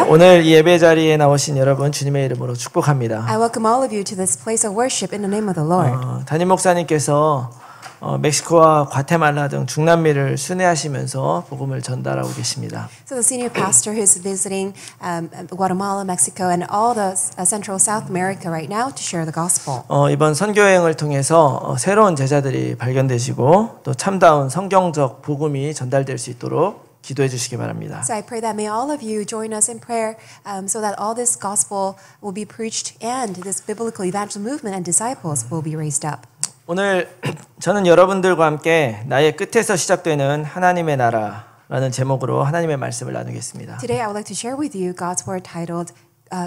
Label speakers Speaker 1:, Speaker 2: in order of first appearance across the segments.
Speaker 1: 오늘 이 예배 자리에 나오신 여러분 주님의 이름으로 축복합니다.
Speaker 2: I welcome all of you to this place of worship in the name of the Lord.
Speaker 1: 담임 목사님께서 멕시코와 과테말라 등 중남미를 순회하시면서 복음을 전달하고 계십니다.
Speaker 2: So the senior pastor who is visiting Guatemala, Mexico, and all the Central South America right now to share the gospel.
Speaker 1: 이번 선교 여행을 통해서 새로운 제자들이 발견되시고 또 참다운 성경적 복음이 전달될 수 있도록 기도해 주시기 바랍니다.
Speaker 2: So I pray that may all of you join us in prayer so that all this gospel will be preached and this biblical evangelical movement and disciples will be raised up.
Speaker 1: 오늘 저는 여러분들과 함께 나의 끝에서 시작되는 하나님의 나라라는 제목으로 하나님의 말씀을 나누겠습니다.
Speaker 2: Today I would like to share with you God's word titled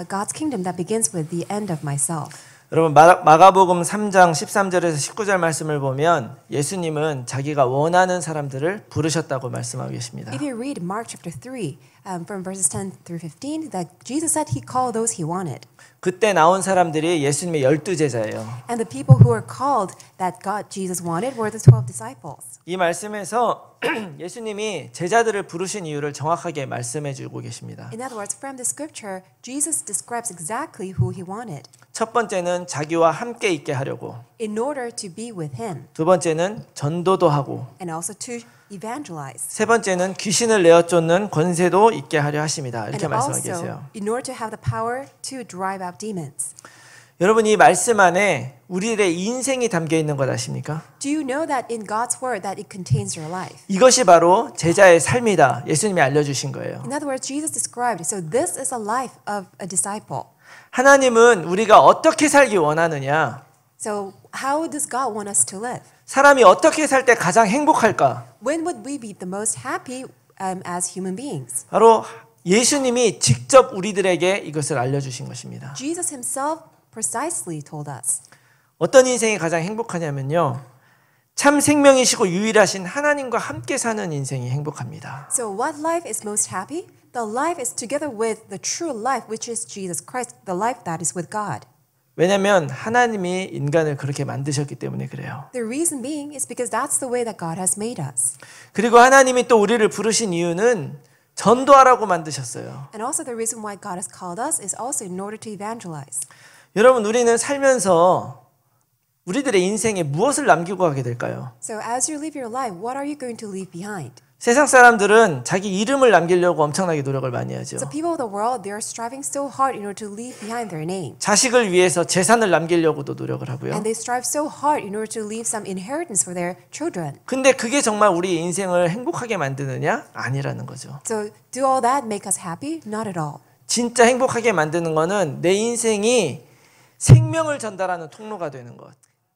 Speaker 2: God's kingdom that begins with the end of myself.
Speaker 1: 여러분 마가복음 3장 13절에서 19절 말씀을 보면 예수님은 자기가 원하는 사람들을 부르셨다고 말씀하고 계십니다.
Speaker 2: If you read Mark chapter 3 from verses 10 through 15, that Jesus said he called those he wanted.
Speaker 1: 그때 나온 사람들이 예수님의 12제자예요.
Speaker 2: And the people who were called that God Jesus wanted were the 12 disciples.
Speaker 1: 이 말씀에서 예수님이 제자들을 부르신 이유를 정확하게 말씀해 주고 계십니다.
Speaker 2: In other words, from the scripture, Jesus describes exactly who he wanted.
Speaker 1: 첫 번째는 자기와 함께 있게 하려고.
Speaker 2: In order to be with him.
Speaker 1: 두 번째는 전도도 하고.
Speaker 2: And also to evangelize.
Speaker 1: 세 번째는 귀신을 내어 쫓는 권세도 있게 하려 하십니다. 이렇게
Speaker 2: And
Speaker 1: 말씀하고
Speaker 2: also,
Speaker 1: 계세요.
Speaker 2: in order to have the power to drive out demons.
Speaker 1: 여러분 이 말씀 안에 우리들의 인생이 담겨 있는 것 아십니까?
Speaker 2: Do you know that in God's word that it contains your life?
Speaker 1: 이것이 바로 제자의 삶이다. 예수님이 알려주신 거예요.
Speaker 2: In other words, Jesus described, so this is a life of a disciple.
Speaker 1: 하나님은 우리가 어떻게 살기 원하느냐?
Speaker 2: So how does God want us to live?
Speaker 1: 사람이 어떻게 살 때 가장 행복할까?
Speaker 2: When would we be the most happy as human beings?
Speaker 1: 바로 예수님이 직접 우리들에게 이것을 알려주신 것입니다.
Speaker 2: Jesus himself precisely told us.
Speaker 1: 어떤 인생이 가장 행복하냐면요. 참 생명이시고 유일하신 하나님과 함께 사는 인생이 행복합니다.
Speaker 2: So what life is most happy? The life is together with the true life, which is Jesus Christ, the life that is with God.
Speaker 1: 왜냐하면 하나님이 인간을 그렇게 만드셨기 때문에 그래요.
Speaker 2: The reason being is because that's the way that God has made us.
Speaker 1: 그리고 하나님이 또 우리를 부르신 이유는 전도하라고 만드셨어요.
Speaker 2: And also the reason why God has called us is also in order to evangelize.
Speaker 1: 여러분 우리는 살면서 우리들의 인생에 무엇을 남기고 가게 될까요?
Speaker 2: So as you live your life, what are you going to leave behind?
Speaker 1: 세상 사람들은 자기 이름을 남기려고 엄청나게 노력을 많이 하죠.
Speaker 2: So people of the world, they are striving so hard in order to leave behind their name.
Speaker 1: 자식을 위해서 재산을 남기려고도 노력을 하고요.
Speaker 2: And they strive so hard in order to leave some inheritance for their children.
Speaker 1: 근데 그게 정말 우리 인생을 행복하게 만드느냐? 아니라는 거죠.
Speaker 2: So do all that make us happy? Not at all.
Speaker 1: 진짜 행복하게 만드는 거는 내 인생이 생명을 전달하는 통로가 되는 것.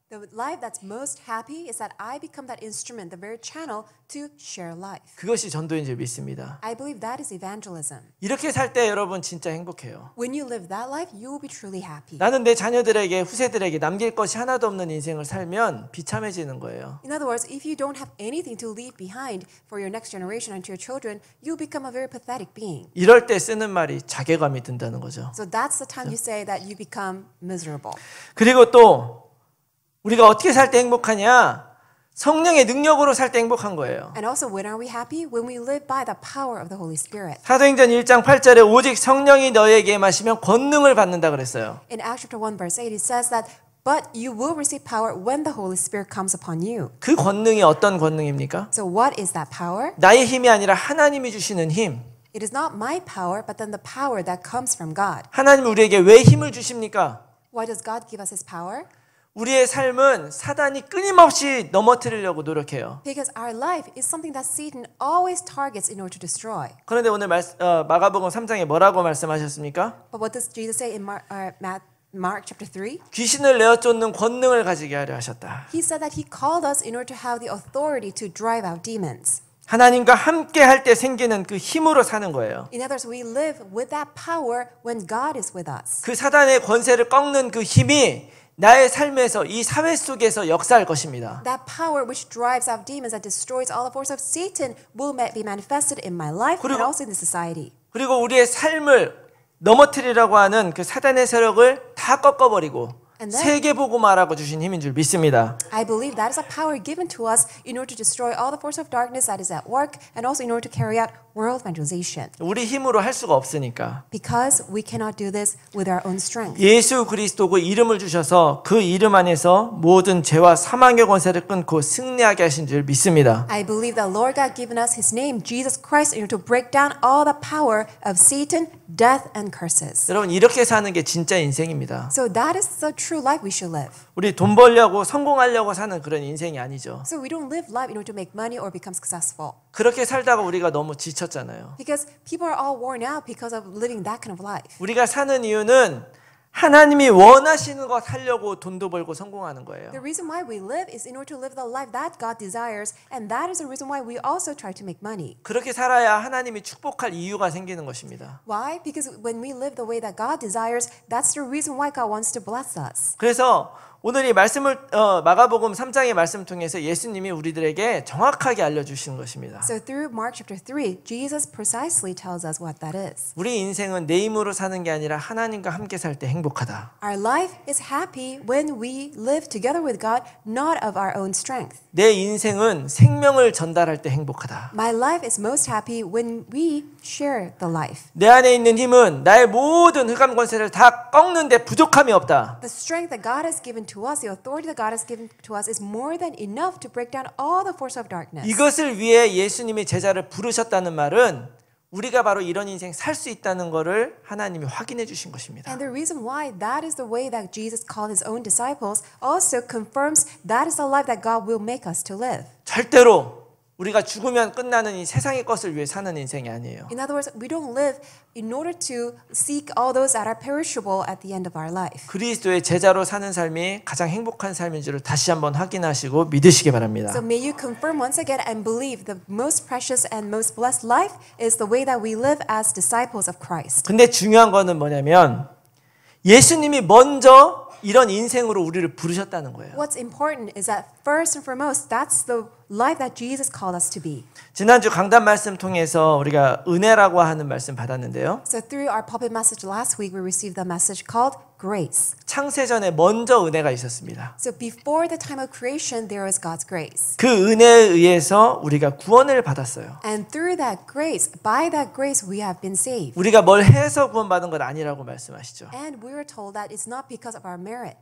Speaker 2: The life that's most happy is that I become that instrument, the very channel to share life.
Speaker 1: 그것이 전도인 줄 믿습니다.
Speaker 2: I believe that is evangelism.
Speaker 1: 이렇게 살 때 여러분 진짜 행복해요.
Speaker 2: When you live that life, you will be truly happy.
Speaker 1: 나는 내 자녀들에게 후세들에게 남길 것이 하나도 없는 인생을 살면 비참해지는 거예요.
Speaker 2: In other words, if you don't have anything to leave behind for your next generation and to your children, you'll become a very pathetic being.
Speaker 1: 이럴 때 쓰는 말이 자괴감이 든다는 거죠.
Speaker 2: So that's the time you say that you become miserable.
Speaker 1: 그리고 또 우리가 어떻게 살 때 행복하냐? 성령의 능력으로 살 때 행복한 거예요.
Speaker 2: And also, when are we happy? When we live by the power of the Holy Spirit.
Speaker 1: 사도행전 1장 8절에 오직 성령이 너에게 임하시면 권능을 받는다 그랬어요.
Speaker 2: In Acts chapter 1 verse 8 it says that but you will receive power when the Holy Spirit comes upon you.
Speaker 1: 그 권능이 어떤 권능입니까?
Speaker 2: So what is that power?
Speaker 1: 나의 힘이 아니라 하나님이 주시는 힘.
Speaker 2: It is not my power but then the power that comes from God.
Speaker 1: 하나님이 우리에게 왜 힘을 주십니까?
Speaker 2: Why does God give us his power?
Speaker 1: 우리의 삶은 사단이 끊임없이 넘어뜨리려고 노력해요.
Speaker 2: Because our life is something that Satan always targets in order to destroy.
Speaker 1: 그런데 오늘 마가복음 3장에 뭐라고 말씀하셨습니까?
Speaker 2: But what does Jesus say in Mark chapter 3?
Speaker 1: 귀신을 내어 쫓는 권능을 가지게 하려 하셨다.
Speaker 2: He said that he called us in order to have the authority to drive out demons.
Speaker 1: 하나님과 함께 할 때 생기는 그 힘으로 사는 거예요.
Speaker 2: In other words, we live with that power when God is with us.
Speaker 1: 그 사단의 권세를 꺾는 그 힘이 나의 삶에서 이 사회 속에서 역사할 것입니다.
Speaker 2: That power which drives out demons, that destroys all the force of Satan, will be manifested in my life and also in the society.
Speaker 1: 그리고 우리의 삶을 넘어뜨리려고 하는 그 사단의 세력을 다 꺾어버리고 세계복음화라고 주신 힘인 줄 믿습니다.
Speaker 2: I believe that is a power given to us in order to destroy all the force of darkness that is at work and also in order to carry out world evangelization.
Speaker 1: 우리 힘으로 할 수가 없으니까.
Speaker 2: Because we cannot do this with our own strength.
Speaker 1: 예수 그리스도 그 이름을 주셔서 그 이름 안에서 모든 죄와 사망의 권세를 끊고 승리하게 하신 줄 믿습니다.
Speaker 2: I believe that Lord God given us His name, Jesus Christ, in order to break down all the power of Satan, death, and curses.
Speaker 1: 여러분 이렇게 사는 게 진짜 인생입니다.
Speaker 2: So that is the true life we should live.
Speaker 1: 우리 돈 벌려고 성공하려고 사는 그런 인생이 아니죠.
Speaker 2: So we don't live life in order to make money or become successful.
Speaker 1: 그렇게 살다가 우리가 너무 지쳤잖아요.
Speaker 2: Because people are all worn out because of living that kind of life.
Speaker 1: 우리가 사는 이유는 하나님이 원하시는 것 하려고 돈도 벌고 성공하는 거예요.
Speaker 2: The reason why we live is in order to live the life that God desires, and that is the reason why we also try to make money.
Speaker 1: 그렇게 살아야 하나님이 축복할 이유가 생기는 것입니다.
Speaker 2: Why? Because when we live the way that God desires, that's the reason why God wants to bless us.
Speaker 1: 그래서 오늘 이 말씀을 마가복음 3장의 말씀 통해서 예수님이 우리들에게 정확하게 알려주시는 것입니다.
Speaker 2: So through Mark chapter 3, Jesus precisely tells us what that is.
Speaker 1: 우리 인생은 내 힘으로 사는 게 아니라 하나님과 함께 살 때 행복하다.
Speaker 2: Our life is happy when we live together with God, not of our own strength.
Speaker 1: 내 인생은 생명을 전달할 때 행복하다.
Speaker 2: My life is most happy when we share the life.
Speaker 1: 내 안에 있는 힘은 나의 모든 흑암 권세를 다 꺾는데 부족함이 없다.
Speaker 2: The strength that God has given to us, the authority that God has given to us is more than enough to break down all the force of darkness.
Speaker 1: 이것을 위해 예수님이 제자를 부르셨다는 말은 우리가 바로 이런 인생 살 수 있다는 것을 하나님이 확인해 주신 것입니다.
Speaker 2: And the reason why that is the way that Jesus called his own disciples also confirms that is the life that God will make us to live.
Speaker 1: 절대로 우리가 죽으면 끝나는 이 세상의 것을 위해 사는 인생이 아니에요.
Speaker 2: In other words, we don't live in order to seek all those that are perishable at the end of our life.
Speaker 1: 그리스도의 제자로 사는 삶이 가장 행복한 삶인 줄을 다시 한번 확인하시고 믿으시기 바랍니다.
Speaker 2: So may you confirm once again and believe the most precious and most blessed life is the way that we live as disciples of Christ.
Speaker 1: 근데 중요한 거는 뭐냐면 예수님이 먼저 이런 인생으로 우리를 부르셨다는 거예요.
Speaker 2: What's important is that first and foremost, that's the life that Jesus called us to be.
Speaker 1: 지난주 강단 말씀 통해서 우리가 은혜라고 하는 말씀 받았는데요.
Speaker 2: So through our pulpit message last week, we received the message called grace.
Speaker 1: 창세전에 먼저 은혜가 있었습니다.
Speaker 2: So before the time of creation, there was God's grace.
Speaker 1: 그 은혜에 의해서 우리가 구원을 받았어요.
Speaker 2: And through that grace, by that grace, we have been saved.
Speaker 1: 우리가 뭘 해서 구원받은 건 아니라고 말씀하시죠.
Speaker 2: And we are told that it's not because of our merit.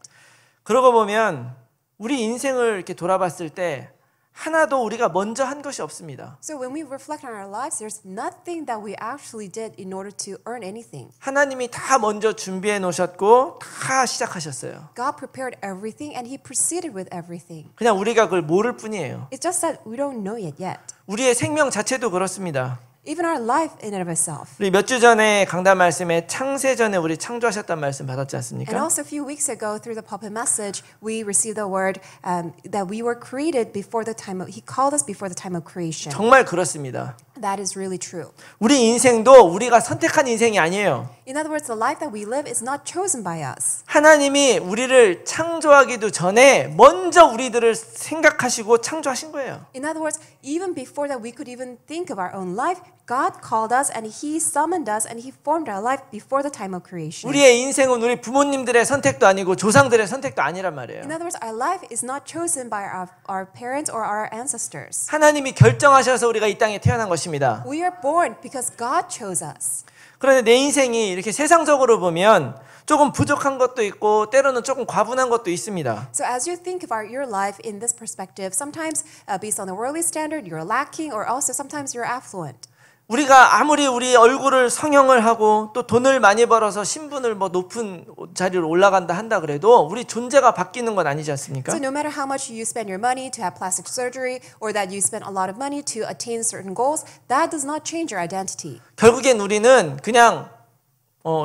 Speaker 1: 그러고 보면 우리 인생을 이렇게 돌아봤을 때 하나도 우리가 먼저 한 것이 없습니다.
Speaker 2: So when we reflect on our lives, there's nothing that we actually did in order to earn anything.
Speaker 1: 하나님이 다 먼저 준비해 놓으셨고 다 시작하셨어요.
Speaker 2: God prepared everything and He proceeded with everything.
Speaker 1: 그냥 우리가 그걸 모를 뿐이에요.
Speaker 2: It's just that we don't know it yet.
Speaker 1: 우리의 생명 자체도 그렇습니다.
Speaker 2: Even our life in and of itself.
Speaker 1: 우리 몇 주 전에 강단 말씀에 창세전에 우리 창조하셨단 말씀 받았지
Speaker 2: And
Speaker 1: 않습니까?
Speaker 2: also a few weeks ago, through the pulpit message, we received the word that we were created before the time of, He called us before the time of creation.
Speaker 1: 정말 그렇습니다.
Speaker 2: That is really true.
Speaker 1: 우리 인생도 우리가 선택한 인생이 아니에요.
Speaker 2: In other words, the life that we live is not chosen by us.
Speaker 1: 하나님이 우리를 창조하기도 전에 먼저 우리들을 생각하시고 창조하신 거예요.
Speaker 2: In other words, even before that we could even think of our own life, God called us and He summoned us and He formed our life before the time of creation.
Speaker 1: 우리의 인생은 우리 부모님들의 선택도 아니고 조상들의 선택도 아니란 말이에요.
Speaker 2: In other words, our life is not chosen by our parents or our ancestors.
Speaker 1: 하나님이 결정하셔서 우리가 이 땅에 태어난 것입니다.
Speaker 2: We are born because God chose us.
Speaker 1: 그런데 내 인생이 이렇게 세상적으로 보면 조금 부족한 것도 있고 때로는 조금 과분한 것도 있습니다.
Speaker 2: So as you think about your life in this perspective, sometimes based on the worldly standard, you're lacking, or also sometimes you're affluent.
Speaker 1: 우리가 아무리 우리 얼굴을 성형을 하고 또 돈을 많이 벌어서 신분을 뭐 높은 자리로 올라간다 한다 그래도 우리 존재가 바뀌는 건 아니지 않습니까?
Speaker 2: So no matter how much you spend your money to have plastic surgery or that you spend a lot of money to attain certain goals, that does not change your identity.
Speaker 1: 결국엔 우리는 그냥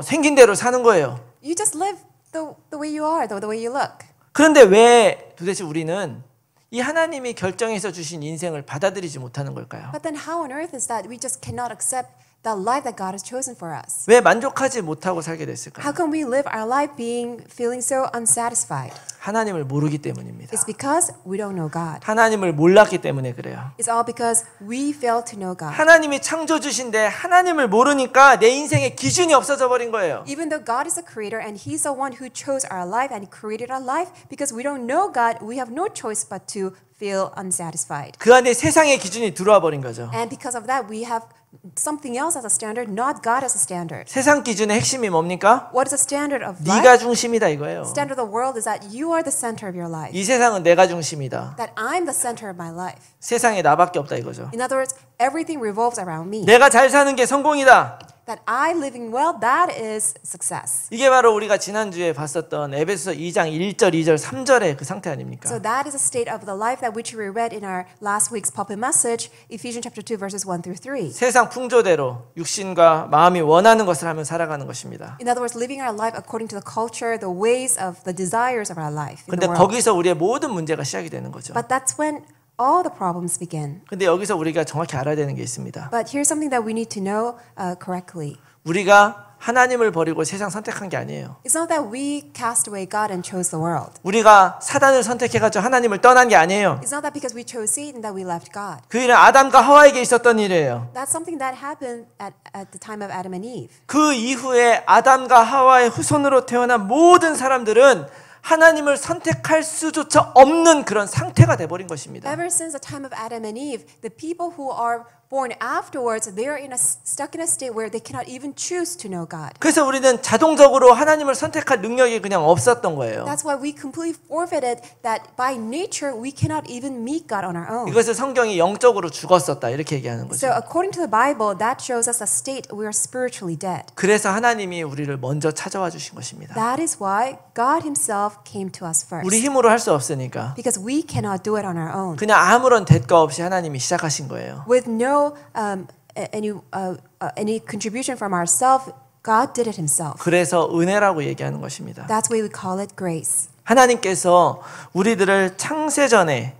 Speaker 1: 생긴 대로 사는 거예요.
Speaker 2: You just live the way you are, the way you look.
Speaker 1: 그런데 왜 도대체 우리는 이 하나님이 결정해서 주신 인생을 받아들이지 못하는 걸까요?
Speaker 2: But then how on earth is that we just cannot accept the life that God has chosen for us?
Speaker 1: 왜 만족하지 못하고 살게 됐을까요?
Speaker 2: How can we live our life feeling so unsatisfied?
Speaker 1: 하나님을 모르기 때문입니다.
Speaker 2: It's because we don't know God.
Speaker 1: 하나님을 몰랐기 때문에 그래요.
Speaker 2: It's all because we fail to know God.
Speaker 1: 하나님이 창조주신데 하나님을 모르니까 내 인생에 기준이 없어져 버린 거예요.
Speaker 2: Even though God is the creator and He's the one who chose our life and created our life, because we don't know God, we have no choice but to feel unsatisfied.
Speaker 1: 그 안에 세상의 기준이 들어와 버린 거죠.
Speaker 2: And because of that, we have something else as a standard, not God as a standard.
Speaker 1: 세상 기준의 핵심이 뭡니까?
Speaker 2: What is the standard of life?
Speaker 1: 네가 중심이다 이거예요.
Speaker 2: Standard of the world is that you are the center of your life.
Speaker 1: 이 세상은 내가 중심이다.
Speaker 2: That I'm the center of my life.
Speaker 1: 세상에 나밖에 없다 이거죠.
Speaker 2: In other words, everything revolves around me.
Speaker 1: 내가 잘 사는 게 성공이다.
Speaker 2: That I living well, that is success.
Speaker 1: 이게 바로 우리가 지난주에 봤었던 에베소서 2장 1절, 2절, 3절의 그 상태 아닙니까?
Speaker 2: So that is a state of the life that which we read in our last week's pulpit message, Ephesians chapter 2 verses 1 through 3.
Speaker 1: 세상 풍조대로 육신과 마음이 원하는 것을 하며 살아가는 것입니다.
Speaker 2: In other words, living our life according to the culture, the ways of the desires of our life. In
Speaker 1: 근데
Speaker 2: the world.
Speaker 1: 거기서 우리의 모든 문제가 시작이 되는 거죠.
Speaker 2: But that's when all the problems begin.
Speaker 1: 근데 여기서 우리가 정확히 알아야 되는 게 있습니다.
Speaker 2: But here's something that we need to know correctly.
Speaker 1: 우리가 하나님을 버리고 세상 선택한 게 아니에요.
Speaker 2: It's not that we cast away God and chose the world.
Speaker 1: 우리가 사단을 선택해가지고 하나님을 떠난 게 아니에요.
Speaker 2: It's not that because we chose Satan that we left God.
Speaker 1: 그 일은 아담과 하와에게 있었던 일이에요.
Speaker 2: That's something that happened at the time of Adam and Eve.
Speaker 1: 그 이후에 아담과 하와의 후손으로 태어난 모든 사람들은 하나님을 선택할 수조차 없는 그런 상태가 돼버린 것입니다.
Speaker 2: Ever since the time of Adam and Eve, the people who are born afterwards, they are stuck in a state where they cannot even choose to know God.
Speaker 1: 그래서 우리는 자동적으로 하나님을 선택할 능력이 그냥 없었던 거예요.
Speaker 2: That's why we completely forfeited that by nature we cannot even meet God on our own.
Speaker 1: 이것을 성경이 영적으로 죽었었다 이렇게 얘기하는 거죠.
Speaker 2: So according to the Bible, that shows us a state we are spiritually dead.
Speaker 1: 그래서 하나님이 우리를 먼저 찾아와 주신 것입니다.
Speaker 2: That is why God Himself came to us first.
Speaker 1: 우리 힘으로 할 수 없으니까
Speaker 2: Because we cannot do it on our own.
Speaker 1: 그냥 아무런 대가 없이 하나님이 시작하신 거예요.
Speaker 2: With no any contribution from ourselves, God did it Himself.
Speaker 1: 그래서 은혜라고 얘기하는 것입니다.
Speaker 2: That's why we call it grace.
Speaker 1: 하나님께서 우리들을 창세전에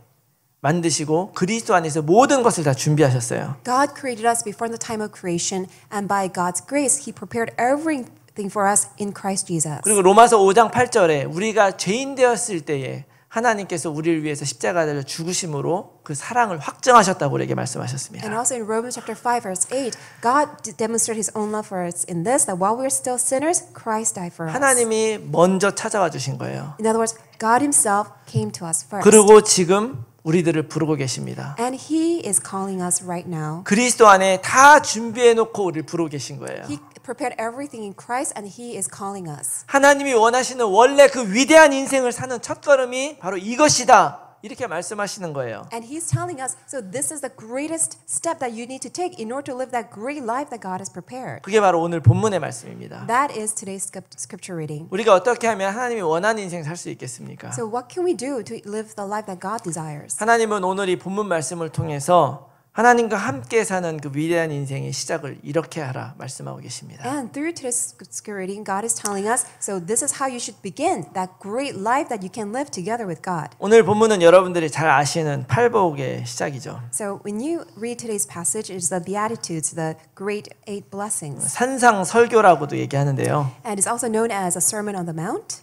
Speaker 1: 만드시고 그리스도 안에서 모든 것을 다 준비하셨어요.
Speaker 2: God created us before the time of creation, and by God's grace, He prepared everything for us in Christ Jesus.
Speaker 1: 그리고 로마서 5장 8절에 우리가 죄인 되었을 때에 하나님께서 우리를 위해서 십자가에 달려 죽으심으로 그 사랑을 확증하셨다고 우리에게 말씀하셨습니다.
Speaker 2: And also in Romans chapter 5 verse 8, God demonstrated His own love for us in this, that while we are still sinners, Christ died for us.
Speaker 1: 하나님이 먼저 찾아와 주신 거예요.
Speaker 2: In other words, God Himself came to us first.
Speaker 1: 그리고 지금 우리들을 부르고 계십니다.
Speaker 2: And He is calling us right now.
Speaker 1: 그리스도 안에 다 준비해 놓고 우리를 부르고 계신 거예요.
Speaker 2: He prepared everything in Christ, and He is calling us.
Speaker 1: 하나님이 원하시는 원래 그 위대한 인생을 사는 첫걸음이 바로 이것이다. 이렇게 말씀하시는 거예요.
Speaker 2: And He's telling us, so this is the greatest step that you need to take in order to live that great life that God has prepared.
Speaker 1: 그게 바로 오늘 본문의 말씀입니다.
Speaker 2: That is today's scripture reading.
Speaker 1: 우리가 어떻게 하면 하나님이 원하는 인생 살 수 있겠습니까?
Speaker 2: So what can we do to live the life that God desires?
Speaker 1: 하나님은 오늘 이 본문 말씀을 통해서 하나님과 함께 사는 그 위대한 인생의 시작을 이렇게 하라 말씀하고 계십니다.
Speaker 2: And through today's scripture reading, God is telling us, so this is how you should begin that great life that you can live together with God.
Speaker 1: 오늘 본문은 여러분들이 잘 아시는 팔복의 시작이죠.
Speaker 2: So when you read today's passage, it's the Beatitudes, the great 8 blessings.
Speaker 1: 산상 설교라고도 얘기하는데요.
Speaker 2: And it's also known as a Sermon on the Mount.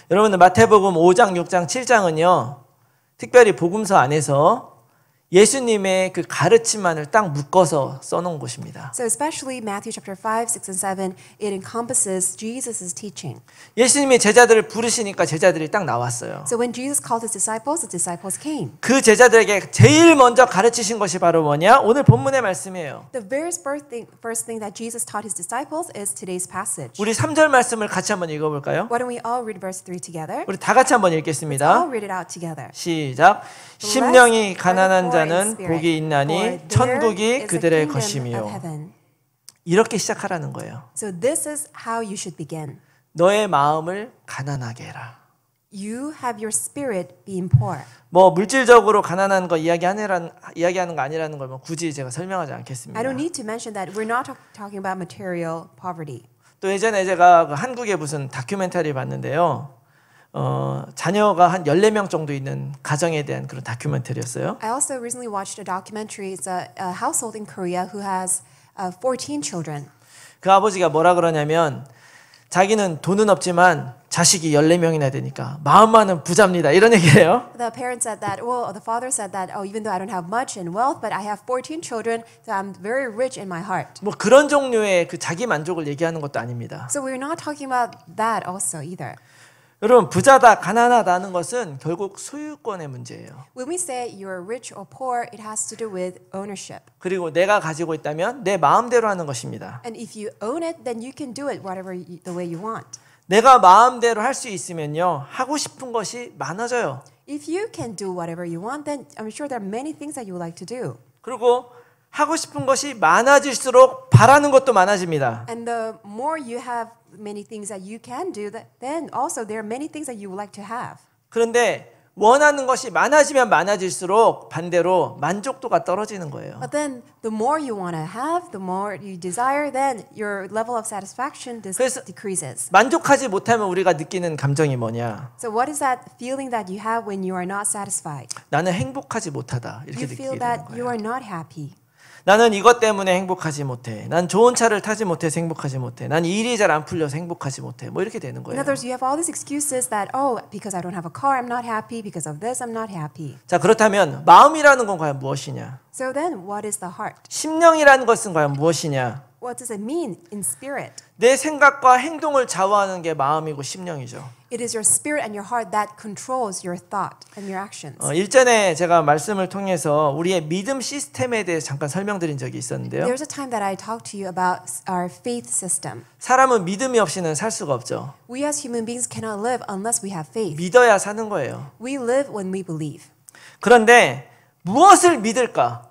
Speaker 1: 여러분들 마태복음 5장, 6장, 7장은요. 특별히 복음서 안에서 예수님의 그 가르침만을 딱 묶어서 써놓은 곳입니다.
Speaker 2: So especially Matthew chapter 5, 6, and 7, it encompasses Jesus' teaching.
Speaker 1: 예수님이 제자들을 부르시니까 제자들이 딱 나왔어요.
Speaker 2: So when Jesus called His disciples came.
Speaker 1: 그 제자들에게 제일 먼저 가르치신 것이 바로 뭐냐? 오늘 본문의 말씀이에요.
Speaker 2: The very first thing that Jesus taught His disciples is today's passage.
Speaker 1: 우리 3절 말씀을 같이 한번 읽어볼까요?
Speaker 2: Why don't we all read verse 3 together?
Speaker 1: 우리 다 같이 한번
Speaker 2: I'll
Speaker 1: 읽겠습니다.
Speaker 2: read it out together.
Speaker 1: 시작. 심령이 가난한 자는 복이 있나니 천국이 그들의 것이며. 이렇게 시작하라는 거예요.
Speaker 2: So this is how you should begin.
Speaker 1: 너의 마음을 가난하게 해라.
Speaker 2: You have your spirit being poor.
Speaker 1: 뭐 물질적으로 가난한 거 이야기하는 거 아니라는 걸 뭐 굳이 제가 설명하지 않겠습니다.
Speaker 2: I don't need to mention that we're not talking about material poverty.
Speaker 1: 또 예전에 제가 그 한국의 무슨 다큐멘터리 봤는데요. 자녀가 한 14명 정도 있는 가정에 대한 그런 다큐멘터리였어요.
Speaker 2: I also recently watched a documentary. It's a household in Korea who has 14 children.
Speaker 1: 그 아버지가 뭐라 그러냐면 자기는 돈은 없지만 자식이 14명이나 되니까 마음만은 부자입니다. 이런 얘기예요.
Speaker 2: The parents said that, the father said that, even though I don't have much in wealth, but I have 14 children, so I'm very rich in my heart.
Speaker 1: 뭐 그런 종류의 그 자기 만족을 얘기하는 것도 아닙니다.
Speaker 2: So we're not talking about that also either.
Speaker 1: 여러분 부자다 가난하다는 것은 결국 소유권의 문제예요.
Speaker 2: When we say you're rich or poor, it has to do with ownership.
Speaker 1: 그리고 내가 가지고 있다면 내 마음대로 하는 것입니다.
Speaker 2: And if you own it, then you can do it the way you want.
Speaker 1: 내가 마음대로 할 수 있으면요 하고 싶은 것이 많아져요.
Speaker 2: If you can do whatever you want, then I'm sure there are many things that you would like to do.
Speaker 1: 그리고 하고 싶은 것이 많아질수록 바라는 것도 많아집니다.
Speaker 2: And the more you have many things that you can do, then also there are many things that you would like to have.
Speaker 1: 그런데 원하는 것이 많아지면 많아질수록 반대로 만족도가 떨어지는 거예요.
Speaker 2: But then the more you want to have, the more you desire, then your level of satisfaction
Speaker 1: 그래서
Speaker 2: decreases.
Speaker 1: 만족하지 못하면 우리가 느끼는 감정이 뭐냐?
Speaker 2: So what is that feeling that you have when you are not satisfied?
Speaker 1: 나는 행복하지 못하다 이렇게
Speaker 2: You
Speaker 1: 느끼게
Speaker 2: feel
Speaker 1: 되는
Speaker 2: that you
Speaker 1: 거예요.
Speaker 2: are not happy.
Speaker 1: 나는 이것 때문에 행복하지 못해. 난 좋은 차를 타지 못해서 행복하지 못해. 난 일이 잘 안 풀려서 행복하지 못해. 뭐 이렇게 되는
Speaker 2: In
Speaker 1: 거예요.
Speaker 2: other words, you have all these excuses that, oh, because I don't have a car, I'm not happy. Because of this, I'm not happy.
Speaker 1: 자, 그렇다면 마음이라는 건 과연 무엇이냐?
Speaker 2: So then, what is the heart?
Speaker 1: 심령이라는 것은 과연 무엇이냐?
Speaker 2: What does it mean in spirit?
Speaker 1: 내 생각과 행동을 좌우하는 게 마음이고 심령이죠.
Speaker 2: It is your spirit and your heart that controls your thought and your actions.
Speaker 1: 일전에 제가 말씀을 통해서 우리의 믿음 시스템에 대해서 잠깐 설명드린 적이 있었는데요.
Speaker 2: There's a time that I talked to you about our faith system.
Speaker 1: 사람은 믿음이 없이는 살 수가 없죠.
Speaker 2: We as human beings cannot live unless we have faith.
Speaker 1: 믿어야 사는 거예요.
Speaker 2: We live when we believe.
Speaker 1: 그런데 무엇을 믿을까?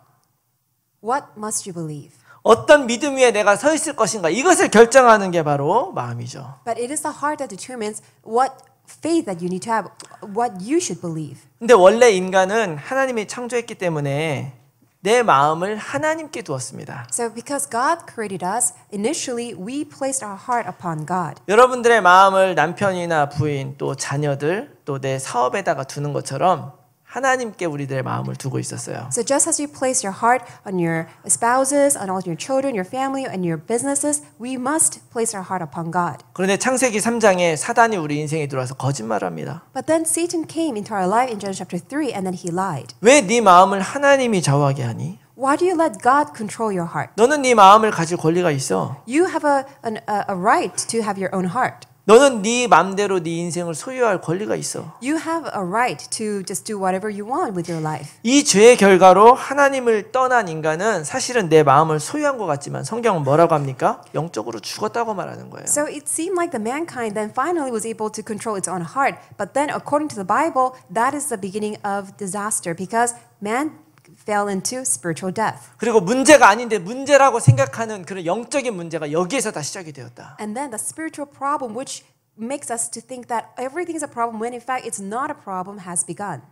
Speaker 2: What must you believe?
Speaker 1: 어떤 믿음 위에 내가 서 있을 것인가? 이것을 결정하는 게 바로 마음이죠.
Speaker 2: But it is the heart that determines what faith that you need to have, what you should believe.
Speaker 1: 근데 원래 인간은 하나님이 창조했기 때문에 내 마음을 하나님께 두었습니다.
Speaker 2: So because God created us, initially we placed our heart upon God.
Speaker 1: 여러분들의 마음을 남편이나 부인 또 자녀들 또 내 사업에다가 두는 것처럼 하나님께 우리들의 마음을 두고 있었어요.
Speaker 2: So just as you place your heart on your spouses, on all your children, your family, and your businesses, we must place our heart upon God.
Speaker 1: 그런데 창세기 3장에 사단이 우리 인생에 들어와서 거짓말합니다.
Speaker 2: But then Satan came into our life in Genesis chapter 3 and then he lied.
Speaker 1: 왜 네 마음을 하나님이 좌우하게 하니?
Speaker 2: Why do you let God control your heart?
Speaker 1: 너는 네 마음을 가질 권리가 있어.
Speaker 2: You have a right to have your own heart.
Speaker 1: 너는 네 마음대로 네 인생을 소유할 권리가 있어.
Speaker 2: You have a right to just do whatever you want with your life.
Speaker 1: 이 죄의 결과로 하나님을 떠난 인간은 사실은 내 마음을 소유한 것 같지만 성경은 뭐라고 합니까? 영적으로 죽었다고 말하는 거예요.
Speaker 2: So it seemed like the mankind then finally was able to control its own heart. But then according to the Bible, that is the beginning of disaster because man fell into spiritual death.
Speaker 1: 그리고 문제가 아닌데 문제라고 생각하는 그런 영적인 문제가 여기에서 다 시작이 되었다.
Speaker 2: And then the spiritual problem which makes us to think that everything is a problem when in fact it's not a problem has begun.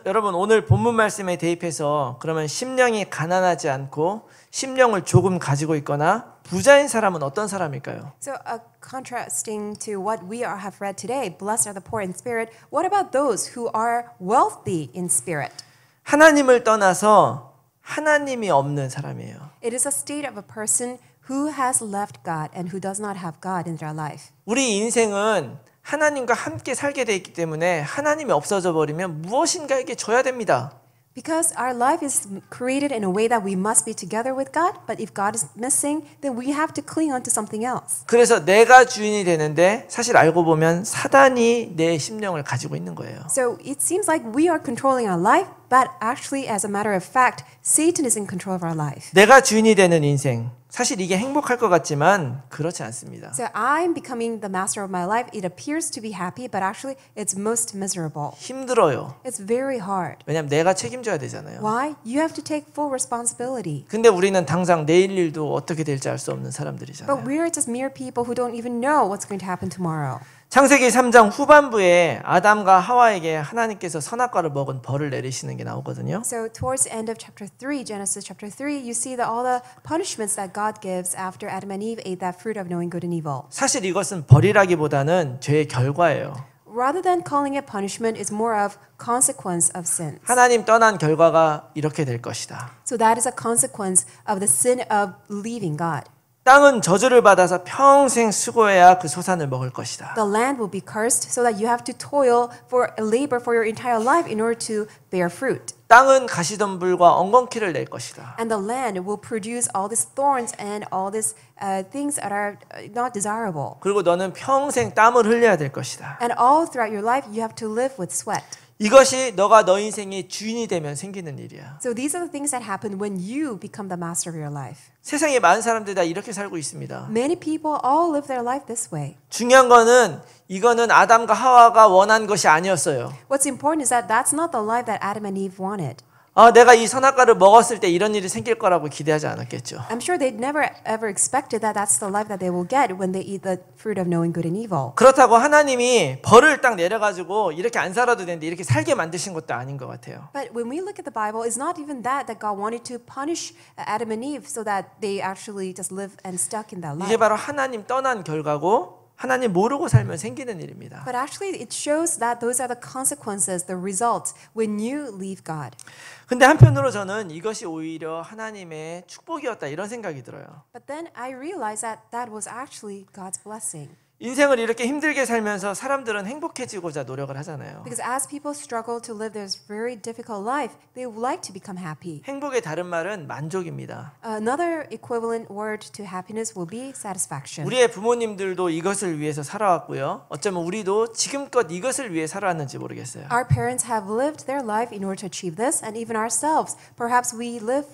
Speaker 1: 여러분 오늘 본문 말씀에 대입해서 그러면 심령이 가난하지 않고 심령을 조금 가지고 있거나 부자인 사람은 어떤 사람일까요?
Speaker 2: So contrasting to what we have read today, blessed are the poor in spirit, what about those who are wealthy in spirit?
Speaker 1: 하나님을 떠나서 하나님이 없는 사람이에요.
Speaker 2: It is a state of a person who has left God and who does not have God in their life.
Speaker 1: 우리 인생은 하나님과 함께 살게 돼 있기 때문에 하나님이 없어져 버리면 무엇인가에게 줘야 됩니다.
Speaker 2: Because our life is created in a way that we must be together with God, but if God is missing, then we have to cling on to something else.
Speaker 1: 그래서 내가 주인이 되는데 사실 알고 보면 사단이 내 심령을 가지고 있는 거예요.
Speaker 2: So it seems like we are controlling our life, but actually, as a matter of fact, Satan is in control of our life.
Speaker 1: 내가 주인이 되는 인생. 사실 이게 행복할 것 같지만 그렇지 않습니다.
Speaker 2: So I'm becoming the master of my life. It appears to be happy, but actually it's most miserable.
Speaker 1: 힘들어요.
Speaker 2: It's very hard.
Speaker 1: 왜냐하면 내가 책임져야 되잖아요.
Speaker 2: Why? You have to take full responsibility.
Speaker 1: 근데 우리는 당장 내일 일도 어떻게 될지 알 수 없는 사람들이잖아요.
Speaker 2: But we're just mere people who don't even know what's going to happen tomorrow.
Speaker 1: 창세기 3장 후반부에 아담과 하와에게 하나님께서 선악과를 먹은 벌을 내리시는 게 나오거든요.
Speaker 2: So towards the end of chapter 3, Genesis chapter 3, you see that all the punishments that God gives after Adam and Eve ate that fruit of knowing good and evil.
Speaker 1: 사실 이것은 벌이라기보다는 죄의 결과예요.
Speaker 2: Rather than calling it punishment, it's more of consequence of sins.
Speaker 1: 하나님 떠난 결과가 이렇게 될 것이다.
Speaker 2: So that is a consequence of the sin of leaving God.
Speaker 1: 땅은 저주를 받아서 평생 수고해야 그 소산을 먹을 것이다.
Speaker 2: The land will be cursed so that you have to toil for labor for your entire life in order to bear fruit.
Speaker 1: 땅은 가시덤불과 엉겅퀴를 낼 것이다.
Speaker 2: And the land will produce all these thorns and all these things that are not desirable.
Speaker 1: 그리고 너는 평생 땀을 흘려야 될 것이다.
Speaker 2: And all throughout your life, you have to live with sweat.
Speaker 1: 이것이 너가 너 인생의 주인이 되면 생기는 일이야.
Speaker 2: So these are the things that happen when you become the master of your life.
Speaker 1: 세상에 많은 사람들이 다 이렇게 살고 있습니다.
Speaker 2: Many people all live their life this way.
Speaker 1: 중요한 거는 이거는 아담과 하와가 원한 것이 아니었어요.
Speaker 2: What's important is that that's not the life that Adam and Eve wanted.
Speaker 1: 내가 이 선악과를 먹었을 때 이런 일이 생길 거라고 기대하지 않았겠죠.
Speaker 2: I'm sure they'd never ever expected that that's the life that they will get when they eat the fruit of knowing good and evil.
Speaker 1: 그렇다고 하나님이 벌을 딱 내려가지고 이렇게 안 살아도 되는데 이렇게 살게 만드신 것도 아닌 것 같아요.
Speaker 2: But when we look at the Bible, it's not even that God wanted to punish Adam and Eve so that they actually just live and stuck in that
Speaker 1: 이게
Speaker 2: life.
Speaker 1: 바로 하나님 떠난 결과고 하나님 모르고 살면 생기는 일입니다.
Speaker 2: But actually, it shows that those are the consequences, the results when you leave God.
Speaker 1: 근데 한편으로 저는 이것이 오히려 하나님의 축복이었다 이런 생각이 들어요.
Speaker 2: But then I realized that that was actually God's blessing.
Speaker 1: 인생을 이렇게 힘들게 살면서 사람들은 행복해지고자 노력을 하잖아요.
Speaker 2: Because as people struggle to live this very difficult life, they would like to become happy.
Speaker 1: 행복의 다른 말은 만족입니다.
Speaker 2: Another equivalent word to happiness will be satisfaction.
Speaker 1: 우리의 부모님들도 이것을 위해서 살아왔고요. 어쩌면 우리도 지금껏 이것을 위해 살아왔는지 모르겠어요.
Speaker 2: Our parents have lived their life in order to achieve this, and even ourselves, perhaps we live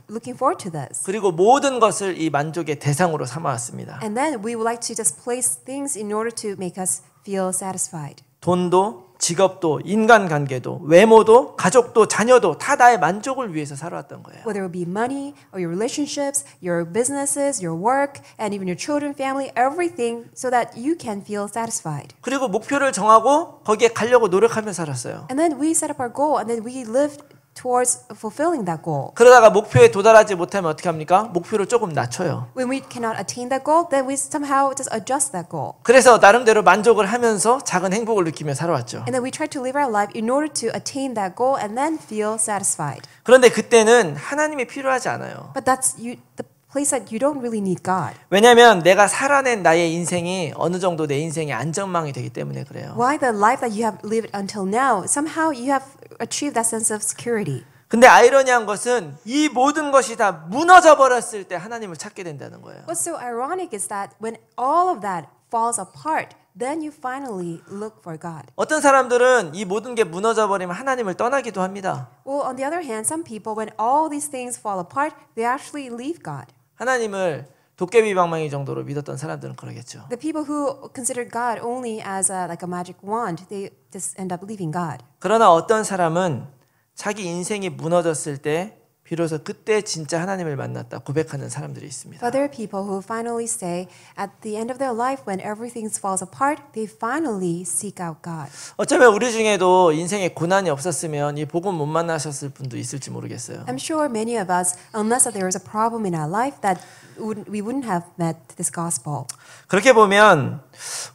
Speaker 2: looking forward to this.
Speaker 1: 그리고 모든 것을 이 만족의 대상으로 삼아왔습니다.
Speaker 2: And then we would like to just place things in order to make us feel satisfied.
Speaker 1: 돈도, 직업도, 인간관계도, 외모도, 가족도, 자녀도 다 나의 만족을 위해서 살아왔던 거예요.
Speaker 2: Whether it be money or your relationships, your businesses, your work, and even your children, family, everything so that you can feel satisfied.
Speaker 1: 그리고 목표를 정하고 거기에 가려고 노력하며 살았어요.
Speaker 2: And then we set up our goal and then we lived towards fulfilling that goal.
Speaker 1: 그러다가 목표에 도달하지 못하면 어떻게 합니까? 목표를 조금 낮춰요.
Speaker 2: When we cannot attain that goal, then we somehow just adjust that goal.
Speaker 1: 그래서 나름대로 만족을 하면서 작은 행복을 느끼며 살아왔죠.
Speaker 2: And then we try to live our life in order to attain that goal and then feel satisfied.
Speaker 1: 그런데 그때는 하나님이 필요하지 않아요.
Speaker 2: But that's the place that you don't really need God.
Speaker 1: 왜냐하면 내가 살아낸 나의 인생이 어느 정도 내 인생의 안전망이 되기 때문에 그래요.
Speaker 2: Why the life that you have lived until now, somehow you have achieved that sense of security.
Speaker 1: 근데 아이러니한 것은 이 모든 것이 다 무너져 버렸을 때 하나님을 찾게 된다는 거예요.
Speaker 2: What's so ironic is that when all of that falls apart, then you finally look for God.
Speaker 1: 어떤 사람들은 이 모든 게 무너져 버리면 하나님을 떠나기도 합니다.
Speaker 2: Well, on the other hand, some people, when all these things fall apart, they actually leave God.
Speaker 1: 하나님을 도깨비 방망이 정도로 믿었던 사람들은 그러겠죠.
Speaker 2: The people who considered God only as like a magic wand, they just end up leaving God.
Speaker 1: 그러나 어떤 사람은 자기 인생이 무너졌을 때 비로소 그때 진짜 하나님을 만났다 고백하는 사람들이 있습니다.
Speaker 2: But there are people who finally say at the end of their life when everything falls apart, they finally seek out God.
Speaker 1: 어쩌면 우리 중에도 인생에 고난이 없었으면 이 복음 못 만나셨을 분도 있을지 모르겠어요.
Speaker 2: I'm sure many of us, unless that there was a problem in our life, that we wouldn't have met this gospel.
Speaker 1: 그렇게 보면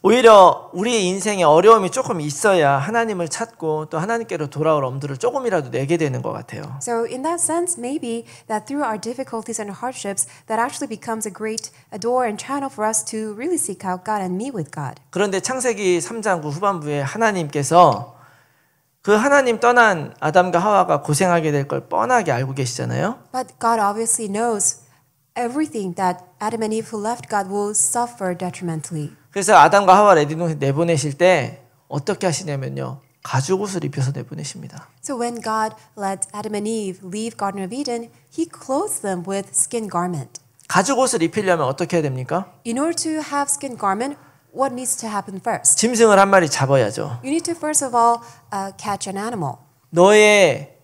Speaker 1: 오히려 우리 인생에 어려움이 조금 있어야 하나님을 찾고 또 하나님께로 돌아올 엄두를 조금이라도 내게 되는 것 같아요.
Speaker 2: So in that sense, maybe that through our difficulties and hardships, that actually becomes a great door and channel for us to really seek out God and meet with God.
Speaker 1: 그런데 창세기 3장 9 후반부에 하나님께서 그 하나님 떠난 아담과 하와가 고생하게 될 걸 뻔하게 알고 계시잖아요.
Speaker 2: But God obviously knows everything that Adam and Eve who left God will suffer detrimentally.
Speaker 1: 그래서 아담과 하와를 에덴동에 내보내실 때 어떻게 하시냐면요. 가죽 옷을 입혀서 내보내십니다.
Speaker 2: So when God let Adam and Eve leave Garden of Eden, He clothed them with skin garment.
Speaker 1: 가죽 옷을 입히려면 어떻게 해야 됩니까?
Speaker 2: In order to have skin garment, what needs to happen first?
Speaker 1: 짐승을 한 마리 잡아야죠.
Speaker 2: You need to first of all catch an animal.
Speaker 1: 너의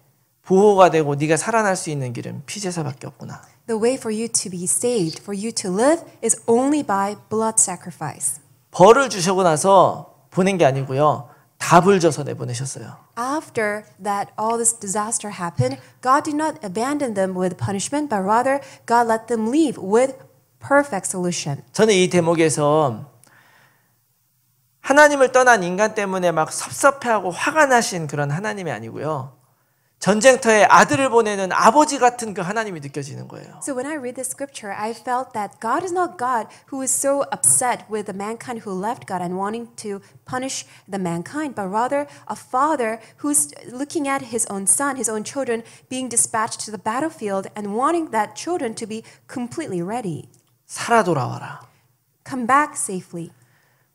Speaker 1: 보호가 되고 네가 살아날 수 있는 길은 피제사밖에 없구나.
Speaker 2: The way for you to be saved, for you to live, is only by blood sacrifice.
Speaker 1: 벌을 주시고 나서 보낸 게 아니고요. 답을 줘서 내보내셨어요.
Speaker 2: After that all this disaster happened, God did not abandon them with punishment, but rather God let them leave with perfect solution.
Speaker 1: 저는 이 대목에서 하나님을 떠난 인간 때문에 막 섭섭해하고 화가 나신 그런 하나님이 아니고요. 전쟁터에 아들을 보내는 아버지 같은 그 하나님이 느껴지는 거예요.
Speaker 2: So when I read this scripture, I felt that God is not God who is so upset with the mankind who left God and wanting to punish the mankind, but rather a father who's looking at his own son, his own children being dispatched to the battlefield and wanting that children to be completely ready.
Speaker 1: 살아 돌아와라.
Speaker 2: Come back safely.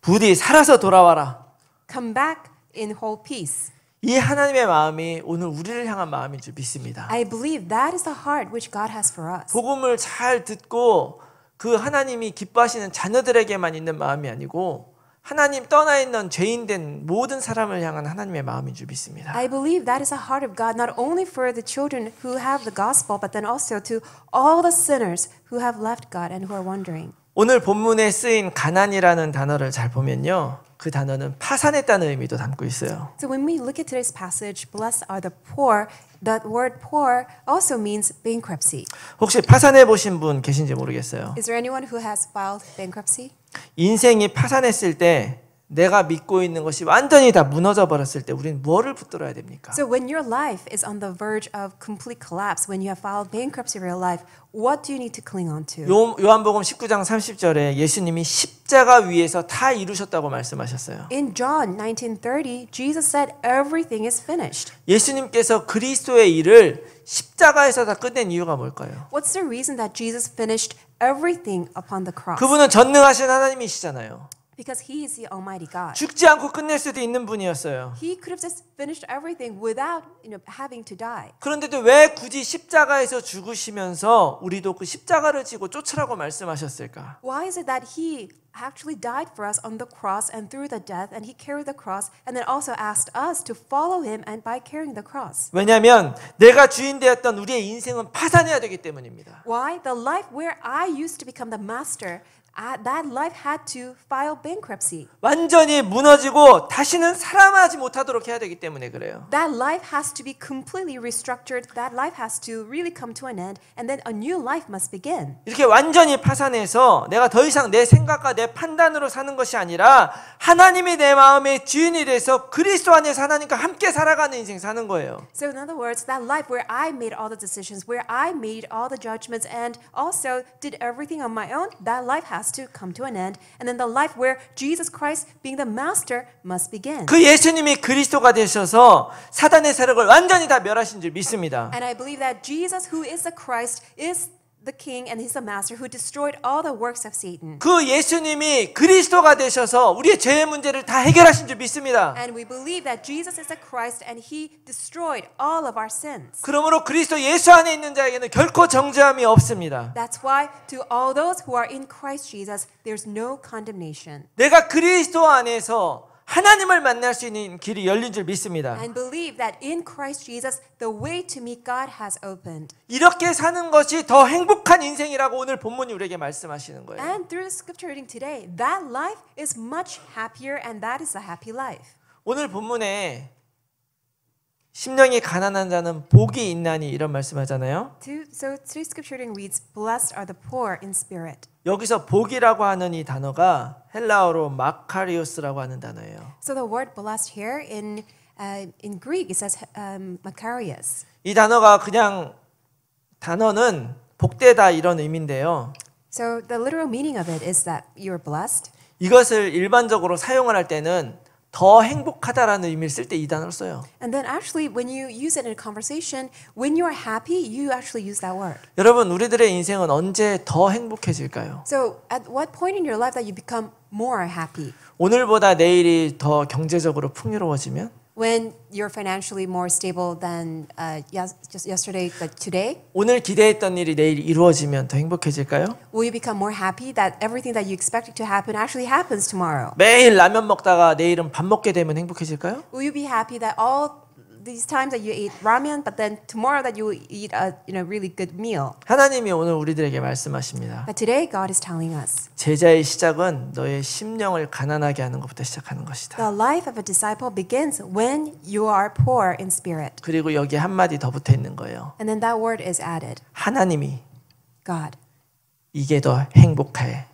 Speaker 1: 부디 살아서 돌아와라.
Speaker 2: Come back in whole peace.
Speaker 1: 이 하나님의 마음이 오늘 우리를 향한 마음인 줄 믿습니다.
Speaker 2: I believe that is the heart which God has for us.
Speaker 1: 복음을 잘 듣고 그 하나님이 기뻐하시는 자녀들에게만 있는 마음이 아니고 하나님 떠나 있는 죄인된 모든 사람을 향한 하나님의 마음인 줄 믿습니다.
Speaker 2: I believe that is the heart of God not only for the children who have the gospel but then also to all the sinners who have left God and who are wandering.
Speaker 1: 오늘 본문에 쓰인 가난이라는 단어를 잘 보면요. 그 단어는 파산했다는 의미도 담고 있어요.
Speaker 2: So when we look at today's passage, blessed are the poor, that word poor also means bankruptcy.
Speaker 1: 혹시 파산해 보신 분 계신지 모르겠어요.
Speaker 2: Is there anyone who has filed bankruptcy?
Speaker 1: 인생이 파산했을 때 내가 믿고 있는 것이 완전히 다 무너져 버렸을 때 우리는 뭐를 붙들어야 됩니까?
Speaker 2: So when your life is on the verge of complete collapse, when you have filed bankruptcy of your life, what do you need to cling on to?
Speaker 1: 요한복음 19장 30절에 예수님이 십자가 위에서 다 이루셨다고 말씀하셨어요.
Speaker 2: In John 19:30, Jesus said everything is finished.
Speaker 1: 예수님께서 그리스도의 일을 십자가에서 다 끝낸 이유가 뭘까요?
Speaker 2: What's the reason that Jesus finished everything upon the cross?
Speaker 1: 그분은 전능하신 하나님이시잖아요.
Speaker 2: Because he is the Almighty God.
Speaker 1: 죽지 않고 끝낼 수도 있는 분이었어요.
Speaker 2: He could have just finished everything without, having to die.
Speaker 1: 그런데도 왜 굳이 십자가에서 죽으시면서 우리도 그 십자가를 지고 쫓으라고 말씀하셨을까?
Speaker 2: Why is it that he actually died for us on the cross and through the death and he carried the cross and then also asked us to follow him and by carrying the cross?
Speaker 1: 왜냐하면 내가 주인 되었던 우리의 인생은 파산해야 되기 때문입니다.
Speaker 2: Why? The life where I used to become the master, that life had to file bankruptcy.
Speaker 1: 완전히 무너지고 다시는 살아나지 못하도록 해야 되기 때문에 그래요.
Speaker 2: That life has to be completely restructured. That life has to really come to an end and then a new life must begin.
Speaker 1: 이렇게 완전히 파산해서 내가 더 이상 내 생각과 내 판단으로 사는 것이 아니라 하나님이 내 마음의 주인이 돼서 그리스도 안에서 하나님과 함께 살아가는 인생 사는 거예요.
Speaker 2: So in other words, that life where I made all the decisions, where I made all the judgments and also did everything on my own, that life has to come to an end. And then the life where Jesus Christ being the master must begin.
Speaker 1: 그 예수님이 그리스도가 되셔서 사단의 세력을 완전히 다 멸하신 줄 믿습니다.
Speaker 2: And I believe that Jesus, who is the Christ, is the King and He's the Master who destroyed all the works of Satan.
Speaker 1: 그 예수님이 그리스도가 되셔서 우리의 죄의 문제를 다 해결하신 줄 믿습니다.
Speaker 2: And we believe that Jesus is the Christ and He destroyed all of our sins.
Speaker 1: 그러므로 그리스도 예수 안에 있는 자에게는 결코 정죄함이 없습니다.
Speaker 2: That's why to all those who are in Christ Jesus, there's no condemnation.
Speaker 1: 내가 그리스도 안에서 하나님을 만날 수 있는 길이 열린 줄 믿습니다.
Speaker 2: And believe that in Christ Jesus, the way to meet God has opened.
Speaker 1: 이렇게 사는 것이 더 행복한 인생이라고 오늘 본문이 우리에게 말씀하시는 거예요.
Speaker 2: And through the scripture reading today, that life is much happier and that is a happy life.
Speaker 1: 오늘 본문에 심령이 가난한 자는 복이 있나니 이런 말씀하잖아요.
Speaker 2: So today's scripture reading reads, "Blessed are the poor in spirit."
Speaker 1: 여기서 복이라고 하는 이 단어가 헬라어로 마카리오스라고 하는 단어예요.
Speaker 2: So the word blessed here in Greek it says makarios.
Speaker 1: 이 단어가 그냥 단어는 복되다 이런 의미인데요.
Speaker 2: So the literal meaning of it is that you're blessed.
Speaker 1: 이것을 일반적으로 사용을 할 때는 더 행복하다라는 의미를 쓸 때 이 단어를 써요.
Speaker 2: And then actually when you use it in a conversation, when you are happy, you actually use that word.
Speaker 1: 여러분, 우리들의 인생은 언제 더 행복해질까요?
Speaker 2: So at what point in your life that you become more happy?
Speaker 1: 오늘보다 내일이 더 경제적으로 풍요로워지면?
Speaker 2: When you're financially more stable than just yesterday, but today?
Speaker 1: 오늘 기대했던 일이 내일 이루어지면 더 행복해질까요?
Speaker 2: Will you become more happy that everything that you expected to happen actually happens tomorrow?
Speaker 1: 매일 라면 먹다가 내일은 밥 먹게 되면 행복해질까요?
Speaker 2: Will you be happy that all these times that you ate ramen, but then tomorrow that you will eat a really good meal?
Speaker 1: 하나님이 오늘 우리들에게 말씀하십니다.
Speaker 2: But today God is telling us
Speaker 1: 제자의 시작은 너의 심령을 가난하게 하는 것부터 시작하는 것이다.
Speaker 2: the life of a disciple begins when you are poor in spirit.
Speaker 1: 그리고 여기 한마디 더 붙어 있는 거예요.
Speaker 2: And then that word is added.
Speaker 1: 하나님이
Speaker 2: God.
Speaker 1: 이게 더 행복해.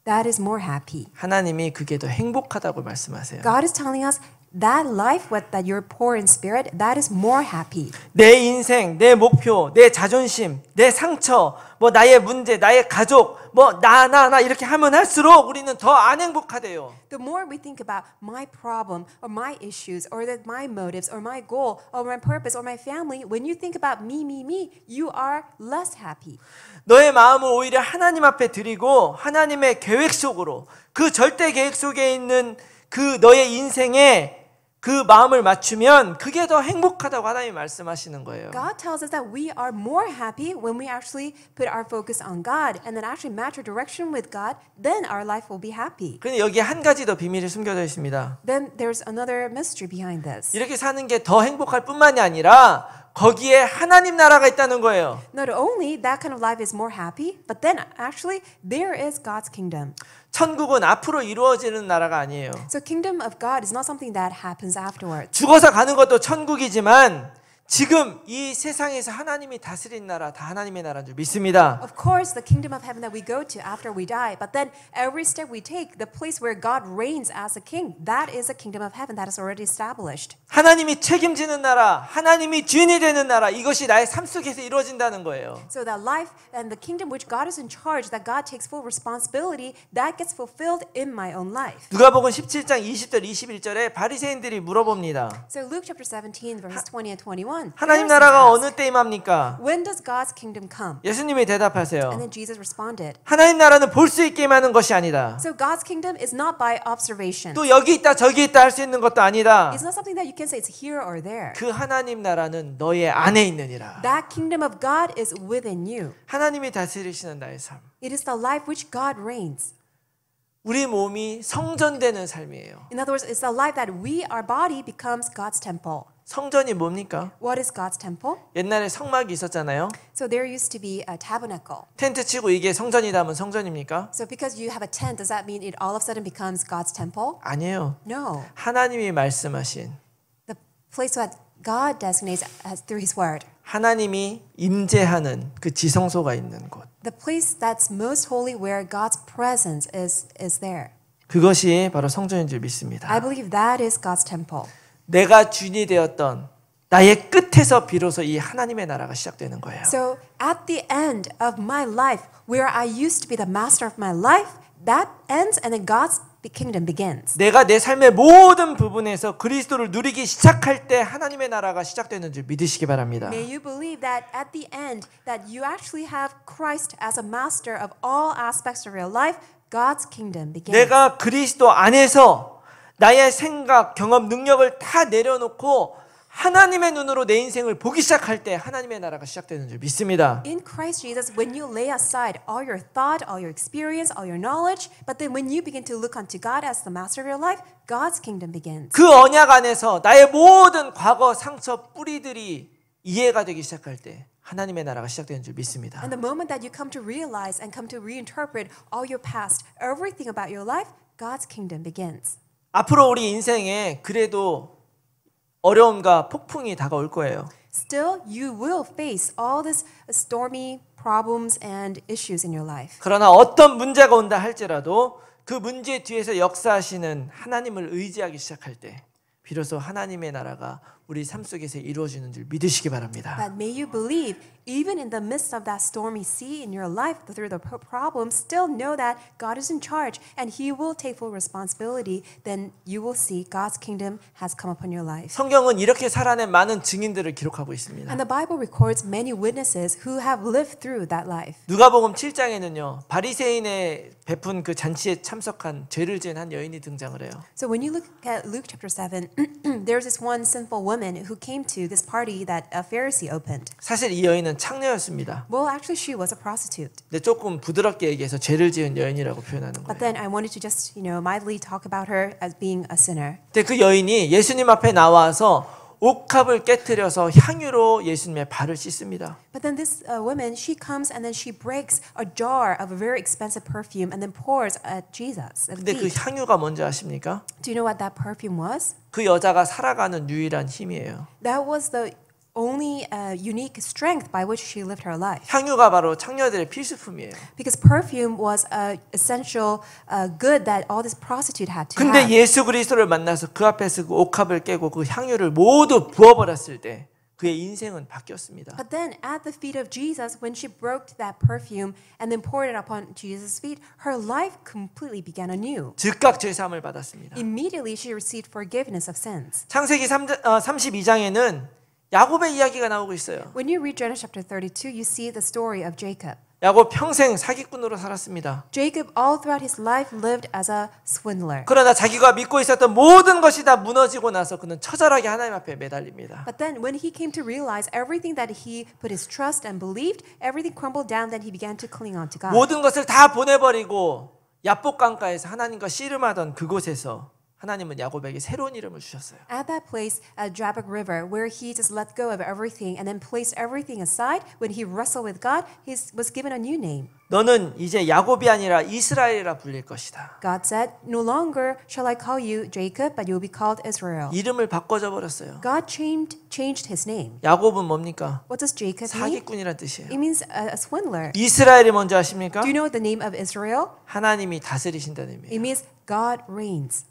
Speaker 2: that is more happy.
Speaker 1: 하나님이 그게 더 행복하다고 말씀하세요.
Speaker 2: God is telling us that life that you're poor in spirit, that is more happy.
Speaker 1: 내 인생, 내 목표, 내 자존심, 내 상처, 뭐 나의 문제, 나의 가족, 뭐 나 이렇게 하면 할수록 우리는 더 안 행복하대요.
Speaker 2: The more we think about my problem or my issues or that my motives or my goal or my purpose or my family, when you think about me, you are less happy.
Speaker 1: 너의 마음을 오히려 하나님 앞에 드리고 하나님의 계획 속으로 그 절대 계획 속에 있는 그 너의 인생에 그 마음을 맞추면 그게 더 행복하다고 하나님이 말씀하시는 거예요.
Speaker 2: God tells us that we are more happy when we actually put our focus on God and then actually match our direction with God, then our life will be happy.
Speaker 1: 그런데 여기에 한 가지 더 비밀이 숨겨져 있습니다.
Speaker 2: Then there's another mystery behind this.
Speaker 1: 이렇게 사는 게 더 행복할 뿐만이 아니라 거기에 하나님 나라가 있다는 거예요.
Speaker 2: Not only that kind of life is more happy, but then actually there is God's kingdom.
Speaker 1: 천국은 앞으로 이루어지는 나라가 아니에요.
Speaker 2: So kingdom of God is not something that happens afterwards.
Speaker 1: 죽어서 가는 것도 천국이지만 지금 이 세상에서 하나님이 다스린 나라 다 하나님의 나라인 줄 믿습니다.
Speaker 2: Of course, the kingdom of heaven that we go to after we die, but then every step we take, the place where God reigns as a king, that is a kingdom of heaven that is already established.
Speaker 1: 하나님이 책임지는 나라, 하나님이 주인이 되는 나라, 이것이 나의 삶 속에서 이루어진다는 거예요.
Speaker 2: So that life and the kingdom which God is in charge, that God takes full responsibility, that gets fulfilled in my own life.
Speaker 1: 누가복음 17장 20절 21절에 바리새인들이 물어봅니다.
Speaker 2: So Luke chapter 17 verses 20 and 21.
Speaker 1: 하나님
Speaker 2: Pharisees
Speaker 1: 나라가
Speaker 2: ask,
Speaker 1: 어느 때 임합니까?
Speaker 2: When does God's kingdom come?
Speaker 1: 예수님이 대답하세요.
Speaker 2: And then Jesus responded.
Speaker 1: 하나님 나라는 볼 수 있게 임하는 것이 아니다.
Speaker 2: So God's kingdom is not by observation.
Speaker 1: 또 여기 있다 저기 있다 할 수 있는 것도 아니다.
Speaker 2: It's not something that you can say it's here or there.
Speaker 1: 그 하나님 나라는 너의 안에 있느니라.
Speaker 2: That kingdom of God is within you.
Speaker 1: 하나님이 다스리시는 나의 삶.
Speaker 2: It is the life which God reigns.
Speaker 1: 우리 몸이 성전되는 삶이에요.
Speaker 2: In other words, it's the life that our body becomes God's temple.
Speaker 1: 성전이 뭡니까?
Speaker 2: What is God's temple?
Speaker 1: 옛날에 성막이 있었잖아요.
Speaker 2: So there used to be a tabernacle.
Speaker 1: 텐트 치고 이게 성전이다 하면 성전입니까?
Speaker 2: So because you have a tent, does that mean it all of a sudden becomes God's temple?
Speaker 1: 아니에요.
Speaker 2: No.
Speaker 1: 하나님이 말씀하신
Speaker 2: The place that God designates as through His Word.
Speaker 1: 하나님이 임재하는 그 지성소가 있는 곳.
Speaker 2: The place that's most holy where God's presence is there.
Speaker 1: 그것이 바로 성전인 줄 믿습니다.
Speaker 2: I believe that is God's temple.
Speaker 1: 내가 주인이 되었던 나의 끝에서 비로소 이 하나님의 나라가 시작되는 거예요.
Speaker 2: So at the end of my life, where I used to be the master of my life, that ends and then God's kingdom begins.
Speaker 1: 내가 내 삶의 모든 부분에서 그리스도를 누리기 시작할 때 하나님의 나라가 시작되는 줄 믿으시기 바랍니다.
Speaker 2: May you believe that at the end that you actually have Christ as a master of all aspects of your life, God's kingdom begins.
Speaker 1: 내가 그리스도 안에서 나의 생각, 경험, 능력을 다 내려놓고 하나님의 눈으로 내 인생을 보기 시작할 때 하나님의 나라가 시작되는 줄 믿습니다.
Speaker 2: In Christ Jesus, when you lay aside all your thought, all your experience, all your knowledge, but then when you begin to look unto God as the master of your life, God's kingdom begins.
Speaker 1: 그 언약 안에서 나의 모든 과거, 상처, 뿌리들이 이해가 되기 시작할 때 하나님의 나라가 시작되는 줄 믿습니다.
Speaker 2: And the moment that you come to realize and come to reinterpret all your past, everything about your life, God's kingdom begins.
Speaker 1: 앞으로 우리 인생에 그래도 어려움과 폭풍이 다가올 거예요.
Speaker 2: Still, you will face all these stormy problems and issues in your life.
Speaker 1: 그러나 어떤 문제가 온다 할지라도 그 문제 뒤에서 역사하시는 하나님을 의지하기 시작할 때 비로소 하나님의 나라가 우리 삶 속에서 이루어지는 줄 믿으시기 바랍니다.
Speaker 2: But may you believe, even in the midst of that stormy sea in your life, through the problems, still know that God is in charge and He will take full responsibility. Then you will see God's kingdom has come upon your life.
Speaker 1: 성경은 이렇게 살아낸 많은 증인들을 기록하고 있습니다.
Speaker 2: And the Bible records many witnesses who have lived through that life.
Speaker 1: 누가복음 7장에는요. 바리새인의 베푼 그 잔치에 참석한 죄를 지은 한 여인이 등장을 해요.
Speaker 2: So when you look at Luke chapter 7, there's this one sinful woman who came to this party that a Pharisee opened.
Speaker 1: 사실 이 여인은 창녀였습니다.
Speaker 2: Well, actually she was a prostitute.
Speaker 1: 근데 조금 부드럽게 얘기해서 죄를 지은 여인이라고 표현하는
Speaker 2: But
Speaker 1: 거예요.
Speaker 2: then I wanted to just, mildly talk about her as being a sinner.
Speaker 1: 근데 그 여인이 예수님 앞에 나와서 옥합을 깨트려서 향유로 예수님의 발을 씻습니다.
Speaker 2: But then this woman, she comes and then she breaks a jar of a very expensive perfume and then pours at Jesus. At
Speaker 1: 근데 그
Speaker 2: feet.
Speaker 1: 향유가 뭔지 아십니까?
Speaker 2: Do you know what that perfume was?
Speaker 1: 그 여자가 살아가는 유일한 힘이에요.
Speaker 2: That was the only a unique strength by which she lived her life.
Speaker 1: 향유가 바로 창녀들의 필수품이에요.
Speaker 2: Because perfume was a essential good that all this prostitute had to
Speaker 1: 근데
Speaker 2: have.
Speaker 1: 예수 그리스도를 만나서 그 앞에서 그 옥합을 깨고 그 향유를 모두 부어버렸을 때 그의 인생은 바뀌었습니다.
Speaker 2: But then at the feet of Jesus, when she broke that perfume and then poured it upon Jesus' feet, her life completely began anew.
Speaker 1: 즉각 죄사함을 받았습니다.
Speaker 2: Immediately she received forgiveness of sins.
Speaker 1: 창세기 32장에는 야곱의 이야기가 나오고 있어요.
Speaker 2: When you read Genesis chapter 32, you see the story of Jacob.
Speaker 1: 야곱 평생 사기꾼으로 살았습니다.
Speaker 2: Jacob all throughout his life lived as a swindler.
Speaker 1: 그러나 자기가 믿고 있었던 모든 것이 다 무너지고 나서 그는 처절하게 하나님 앞에 매달립니다.
Speaker 2: But then when he came to realize everything that he put his trust and believed, everything crumbled down, then he began to cling on to God.
Speaker 1: 모든 것을 다 보내버리고 야복 강가에서 하나님과 씨름하던 그곳에서 하나님은 야곱에게 새로운 이름을 주셨어요.
Speaker 2: At that place at Jabbok River, where he just let go of everything and then placed everything aside, when he wrestled with God, he was given a new name.
Speaker 1: 너는 이제 야곱이 아니라 이스라엘이라 불릴 것이다.
Speaker 2: God said, "No longer shall I call you Jacob, but you will be called Israel."
Speaker 1: 이름을 바꿔줘 버렸어요.
Speaker 2: God changed his name.
Speaker 1: 야곱은 뭡니까?
Speaker 2: What does Jacob mean?
Speaker 1: 사기꾼이란 뜻이에요.
Speaker 2: It means a swindler.
Speaker 1: 이스라엘이 뭔지 아십니까?
Speaker 2: Do you know the name of Israel?
Speaker 1: 하나님이 다스리신다는
Speaker 2: It
Speaker 1: 의미예요.
Speaker 2: means God reigns.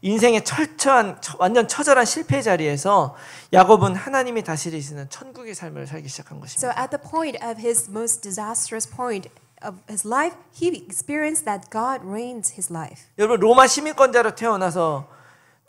Speaker 1: 인생의 완전 처절한 실패 자리에서 야곱은 하나님이 다스리시는 천국의 삶을 살기 시작한 것입니다.
Speaker 2: So at the point of his most disastrous point of his life, he experienced that God reigns his life.
Speaker 1: 여러분 로마 시민권자로 태어나서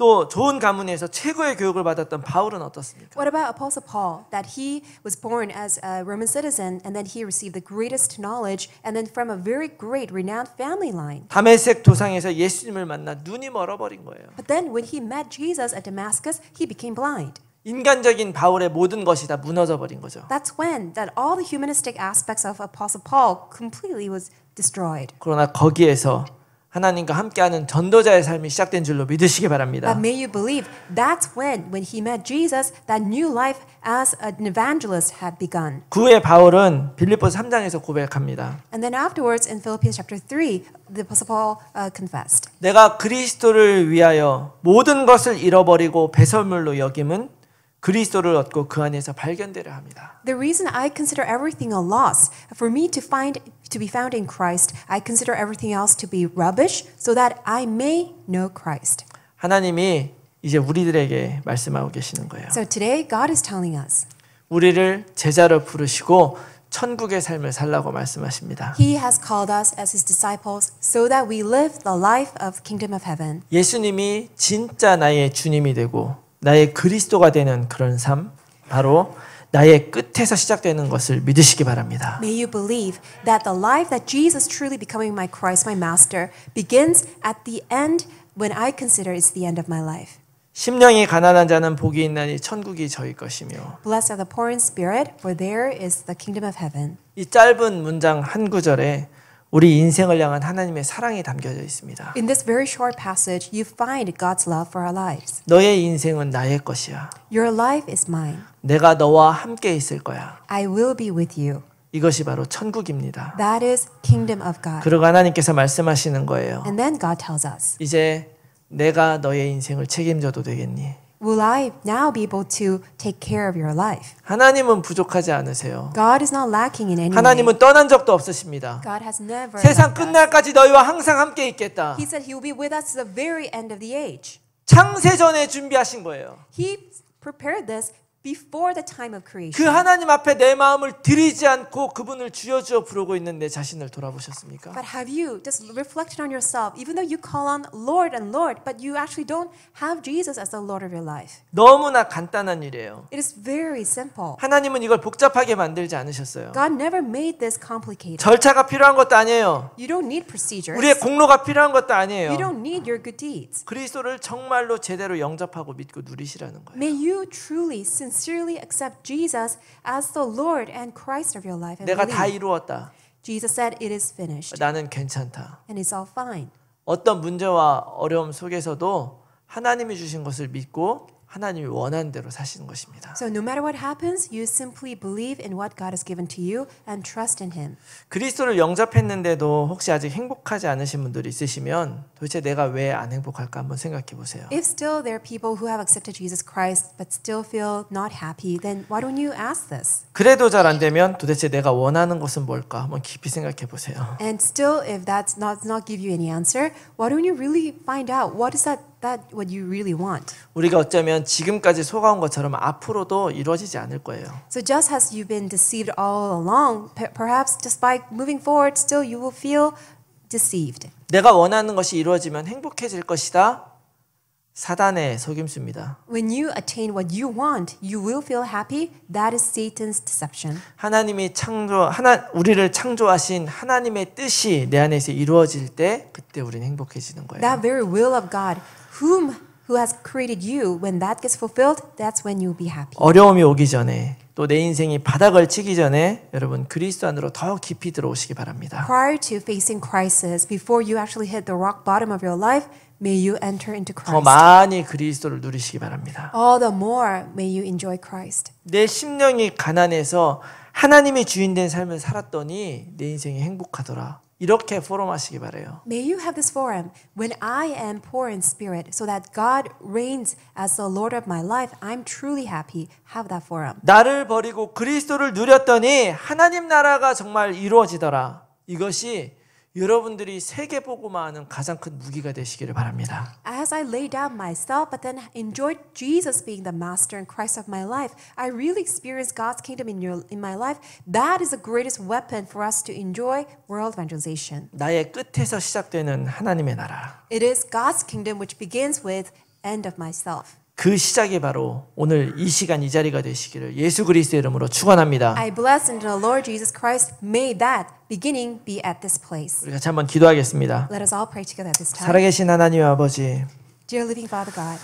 Speaker 1: 또 좋은 가문에서 최고의 교육을 받았던 바울은 어떻습니까?
Speaker 2: What about Apostle Paul, that he was born as a Roman citizen and then he received the greatest knowledge and then from a very great renowned family line.
Speaker 1: 다메섹 도상에서 예수님을 만나 눈이 멀어버린 거예요.
Speaker 2: But then when he met Jesus at Damascus, he became blind.
Speaker 1: 인간적인 바울의 모든 것이 다 무너져 버린 거죠.
Speaker 2: That's when that all the humanistic aspects of Apostle Paul completely was destroyed.
Speaker 1: 그러나 거기에서 하나님과 함께하는 전도자의 삶이 시작된 줄로 믿으시기 바랍니다.
Speaker 2: But may you believe that's when he met Jesus, that new life as an evangelist had begun.
Speaker 1: 그 후에 바울은 빌립보서 3장에서 고백합니다.
Speaker 2: And then afterwards in Philippians chapter 3, the Apostle Paul confessed.
Speaker 1: 내가 그리스도를 위하여 모든 것을 잃어버리고 배설물로 여김은 그리스도를 얻고 그 안에서 발견되려 합니다.
Speaker 2: The reason I consider everything a loss, for me to be found in Christ, I consider everything else to be rubbish, so that I may know Christ.
Speaker 1: 하나님이 이제 우리들에게 말씀하고 계시는 거예요.
Speaker 2: So today God is telling us.
Speaker 1: 우리를 제자로 부르시고 천국의 삶을 살라고 말씀하십니다.
Speaker 2: He has called us as his disciples so that we live the life of the kingdom of heaven.
Speaker 1: 예수님이 진짜 나의 주님이 되고 나의 그리스도가 되는 그런 삶, 바로 나의 끝에서 시작되는 것을 믿으시기 바랍니다.
Speaker 2: May you believe that the life that Jesus truly becoming my Christ, my master, begins at the end when I consider it's the end of my life.
Speaker 1: 심령이 가난한 자는 복이 있나니 천국이 저희 것이며.
Speaker 2: Blessed are the poor in spirit, for there is the kingdom of heaven.
Speaker 1: 이 짧은 문장 한 구절에 우리 인생을 향한 하나님의 사랑이 담겨져 있습니다.
Speaker 2: In this very short passage, you find God's love for our lives.
Speaker 1: 너의 인생은 나의 것이야.
Speaker 2: Your life is mine.
Speaker 1: 내가 너와 함께 있을 거야.
Speaker 2: I will be with you.
Speaker 1: 이것이 바로 천국입니다.
Speaker 2: That is kingdom of God.
Speaker 1: 그리고 하나님께서 말씀하시는 거예요.
Speaker 2: And then God tells us,
Speaker 1: 이제 내가 너의 인생을 책임져도 되겠니?
Speaker 2: will I now be able to take care of your life?
Speaker 1: 하나님은 부족하지 않으세요.
Speaker 2: God is not lacking in any way.
Speaker 1: 하나님은 떠난 적도 없으십니다.
Speaker 2: God has never
Speaker 1: 세상
Speaker 2: left us.
Speaker 1: 끝날까지 너희와 항상 함께 있겠다.
Speaker 2: He said he will be with us to the very end of the age.
Speaker 1: 창세전에 준비하신 거예요.
Speaker 2: He prepared this before the time of creation.
Speaker 1: 그 하나님 앞에 내 마음을 드리지 않고 그분을 주여 부르고 있는 내 자신을 돌아보셨습니까?
Speaker 2: But have you just reflected on yourself, even though you call on Lord and Lord, but you actually don't have Jesus as the Lord of your life?
Speaker 1: 너무나 간단한 일이에요.
Speaker 2: It is very simple.
Speaker 1: 하나님은 이걸 복잡하게 만들지 않으셨어요.
Speaker 2: God never made this complicated.
Speaker 1: 절차가 필요한 것도 아니에요.
Speaker 2: You don't need procedures.
Speaker 1: 우리의 공로가 필요한 것도 아니에요.
Speaker 2: You don't need your good deeds.
Speaker 1: 그리스도를 정말로 제대로 영접하고 믿고 누리시라는 거예요.
Speaker 2: May you truly, sincerely accept Jesus as the Lord and Christ of your life. And
Speaker 1: 내가 다
Speaker 2: believe.
Speaker 1: 이루었다.
Speaker 2: Jesus said, "It is finished,"
Speaker 1: 나는 괜찮다.
Speaker 2: and it's all fine.
Speaker 1: 어떤 문제와 어려움 속에서도 하나님이 주신 것을 믿고 하나님이 원하는 대로 사시는 것입니다.
Speaker 2: So no matter what happens, you simply believe in what God has given to you and trust in Him.
Speaker 1: 그리스도를 영접했는데도 혹시 아직 행복하지 않으신 분들이 있으시면 도대체 내가 왜 안 행복할까 한번 생각해 보세요.
Speaker 2: If still there are people who have accepted Jesus Christ but still feel not happy, then why don't you ask this?
Speaker 1: 그래도 잘 안 되면 도대체 내가 원하는 것은 뭘까 한번 깊이 생각해 보세요.
Speaker 2: And still, if that's not give you any answer, why don't you really find out what is that what you really want?
Speaker 1: 우리가 어쩌면 지금까지 속아온 것처럼 앞으로도 이루어지지 않을 거예요.
Speaker 2: So just as you've been deceived all along, perhaps just by moving forward, still you will feel deceived.
Speaker 1: 내가 원하는 것이 이루어지면 행복해질 것이다. 사단의 속임수입니다.
Speaker 2: When you attain what you want, you will feel happy. That is Satan's deception.
Speaker 1: 하나님이 우리를 창조하신 하나님의 뜻이 내 안에서 이루어질 때 그때 우리는 행복해지는 거예요.
Speaker 2: That very will of God, who has created you, when that gets fulfilled, that's when you'll be happy.
Speaker 1: 어려움이 오기 전에 또 내 인생이 바닥을 치기 전에 여러분 그리스도 안으로 더 깊이 들어오시기 바랍니다.
Speaker 2: Prior to facing crisis, before you actually hit the rock bottom of your life, may you enter into
Speaker 1: 더
Speaker 2: Christ.
Speaker 1: 많이 그리스도를 누리시기 바랍니다.
Speaker 2: All the more may you enjoy Christ.
Speaker 1: 내 심령이 가난해서 하나님이 주인 된 삶을 살았더니 내 인생이 행복하더라. 이렇게 포럼하시기 바래요.
Speaker 2: May you have this forum when I am poor in spirit, so that God reigns as the Lord of my life. I'm truly happy. Have that forum.
Speaker 1: 나를 버리고 그리스도를 누렸더니 하나님 나라가 정말 이루어지더라. 이것이 여러분들이 세계복음화 하는 가장 큰 무기가 되시기를 바랍니다.
Speaker 2: As I lay down myself, but then enjoyed Jesus being the master and Christ of my life, I really experienced God's kingdom in my life. That is the greatest weapon for us to enjoy world evangelization.
Speaker 1: 나의 끝에서 시작되는 하나님의 나라.
Speaker 2: It is God's kingdom which begins with end of myself.
Speaker 1: 그 시작이 바로 오늘 이 시간 이 자리가 되시기를 예수 그리스도의 이름으로 축원합니다.
Speaker 2: I bless in the Lord Jesus Christ. May that beginning be at this place.
Speaker 1: 우리 같이 한번 기도하겠습니다.
Speaker 2: Let us all pray together at this time.
Speaker 1: 살아계신 하나님 아버지,
Speaker 2: Dear living Father God,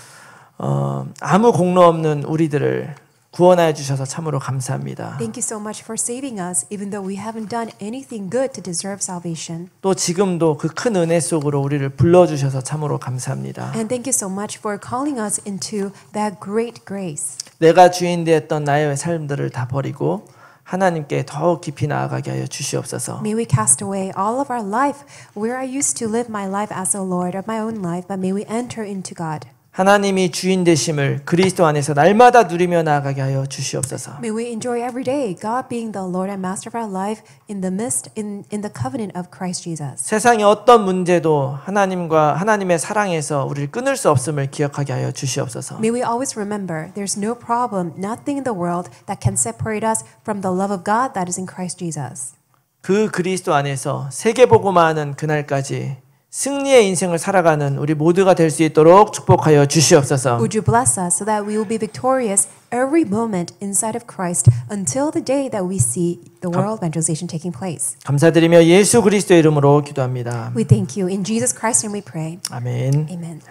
Speaker 1: 아무 공로 없는 우리들을 구원하여 주셔서 참으로 감사합니다.
Speaker 2: thank you so much for saving us, even though we haven't done anything good to deserve salvation.
Speaker 1: 또 지금도 그 큰 은혜 속으로 우리를 불러주셔서 참으로 감사합니다.
Speaker 2: And thank you so much for calling us into that great grace.
Speaker 1: 내가 주인 되었던 나의 삶들을 다 버리고 하나님께 더욱 깊이 나아가게 하여 주시옵소서.
Speaker 2: May we cast away all of our life where I used to live my life as a Lord of my own life, but may we enter into God.
Speaker 1: 하나님이 주인 되심을 그리스도 안에서 날마다 누리며 나아가게 하여 주시옵소서.
Speaker 2: May we enjoy every day God being the Lord and Master of our life in the midst, in the covenant of Christ Jesus.
Speaker 1: 세상의 어떤 문제도 하나님의 사랑에서 우리를 끊을 수 없음을 기억하게 하여 주시옵소서.
Speaker 2: May we always remember there's no problem, nothing in the world that can separate us from the love of God that is in Christ Jesus.
Speaker 1: 그 그리스도 안에서 세계복음화하는 그날까지 승리의 인생을 살아가는 우리 모두가 될 수 있도록 축복하여 주시옵소서.
Speaker 2: Would you bless us so that we will be victorious every moment inside of Christ until the day that we see the world evangelization taking place.
Speaker 1: 감사드리며 예수 그리스도의 이름으로 기도합니다.
Speaker 2: We thank you. In Jesus Christ's name we pray.
Speaker 1: 아멘.
Speaker 2: Amen.